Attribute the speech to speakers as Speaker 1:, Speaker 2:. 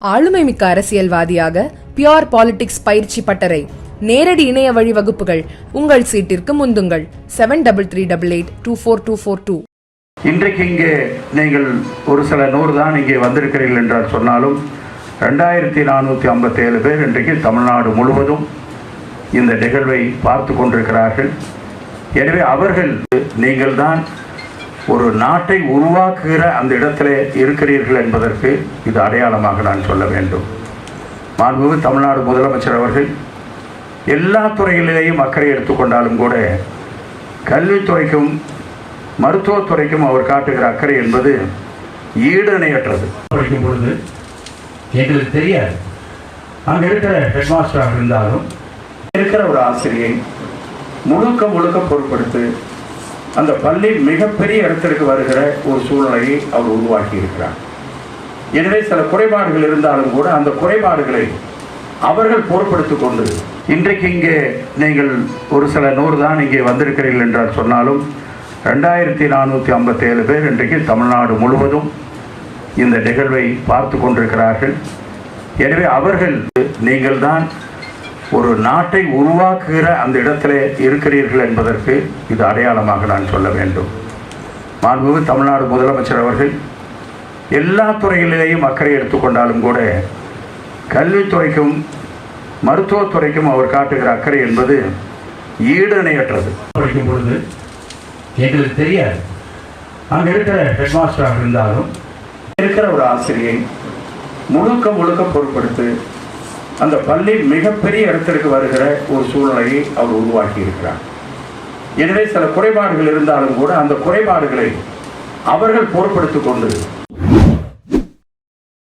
Speaker 1: ஆளுமைமிக்க அரசியல்வாதியாக pure politics பயிற்சி பட்டறை நேரடி இணைய வழி வகுப்புகள் உங்கள் சீட்டிற்கு முந்துங்கள் 7338824242.
Speaker 2: இன்றைக்கு இங்கே நீங்கள் ஒரு சில 100 தான் இங்கே வந்திருக்கிறீர்கள் என்றால் சொன்னாலும் 2457 பேர் இன்றைக்கு தமிழ்நாடு முழுவதும் இந்த நிகழ்வை பார்த்து கொண்டிருக்கிறார்கள். எனவே அவர்கள் நீங்கள் தான் ஒரு நாட்டை உருவாக்குகிற அந்த இடத்துல இருக்கிறீர்கள் என்பதற்கு இது அடையாளமாக நான் சொல்ல வேண்டும். மாண்புமிகு தமிழ்நாடு முதலமைச்சர் அவர்கள் எல்லா துறைகளிலேயும் அக்கறை எடுத்துக்கொண்டாலும் கூட கல்வித்துறைக்கும் மருத்துவத்துறைக்கும் அவர் காட்டுகிற அக்கறை என்பது ஈடு இணையற்றது. படிக்கும் பொழுது எங்களுக்கு தெரியாது, அங்கே இருக்கிற ஹெட் மாஸ்டராக இருந்தாலும் இருக்கிற ஒரு ஆசிரியை முழுக்க பொருட்படுத்தி அந்த பள்ளி மிகப்பெரிய இடத்திற்கு வருகிற ஒரு சூழ்நிலையை அவர் உருவாக்கி இருக்கிறார். எனவே சில குறைபாடுகள் இருந்தாலும் கூட அந்த குறைபாடுகளை அவர்கள் பொறுப்படுத்திக் கொண்டு இன்றைக்கு இங்கே நீங்கள் ஒரு சில 100 தான் இங்கே வந்திருக்கிறீர்கள் என்றால் சொன்னாலும் 2457 பேர் இன்றைக்கு தமிழ்நாடு முழுவதும் இந்த நிகழ்வை பார்த்து கொண்டிருக்கிறார்கள். எனவே அவர்கள் நீங்கள் தான் ஒரு நாட்டை உருவாக்குகிற அந்த இடத்துல இருக்கிறீர்கள் என்பதற்கு இது அடையாளமாக நான் சொல்ல வேண்டும். மாண்புமிகு தமிழ்நாடு முதலமைச்சர் அவர்கள் எல்லா துறைகளிலேயும் அக்கறை எடுத்துக்கொண்டாலும் கூட கல்வித்துறைக்கும் மருத்துவத்துறைக்கும் அவர் காட்டுகிற அக்கறை என்பது ஈடு இணையற்றது. படிக்கும் பொழுது எங்களுக்கு தெரியாது, அங்கே இருக்கிற ஹெட் மாஸ்டராக இருந்தாலும் இருக்கிற ஒரு ஆசிரியை முழுக்க பொருட்படுத்தி அந்த பள்ளி மிகப்பெரிய இடத்திற்கு வருகிற ஒரு சூழ்நிலையை அவர் உருவாக்கி இருக்கிறார். எனவே சில குறைபாடுகள் இருந்தாலும் கூட அந்த குறைபாடுகளை அவர்கள் பொறுப்படுத்திக் கொண்டு